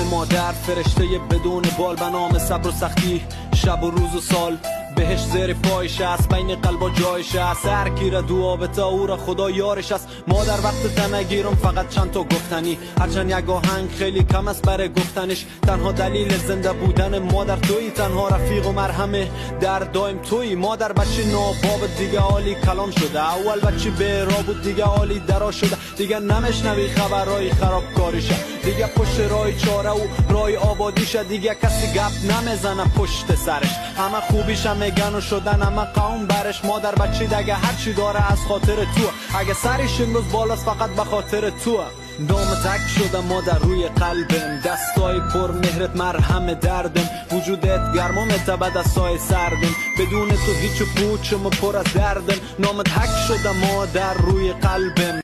اسم مادر فرشته بدون بال به نام صبر و سختی، شب و روز و سال بهش زیر پایش است، بین قلب و جایش است. هر کی را دعا به تا او را خدا یارش است. مادر وقت تنگیرم فقط چند تا گفتنی، هرچند یک آهنگ خیلی کم است برای گفتنش. تنها دلیل زنده بودن مادر تویی، تنها رفیق و مرهمه در دایم تویی. مادر بچه ناباب دیگه عالی کلام شده، اول بچه به را بود دیگه عالی درا شده. دیگه نمیشنوی خبرای خرابکاریشه، دیگه پشت رای چاره و رای آبادیشه. دیگه کسی گپ نمیزنه پشت سرش، همه خوبیش میگن و شدن همه قوم برش. مادر بچه دیگه هر چی داره از خاطر تو، اگه سرش امروز بالاست فقط به خاطر تو. دام تک شده مادر روی قلبم، دستای پر مهرت مرهم دردم. وجودت گرمامت به دستای سردم، بدون تو هیچ پوچم پر از دردم. نامت حک شده مادر روی قلبم،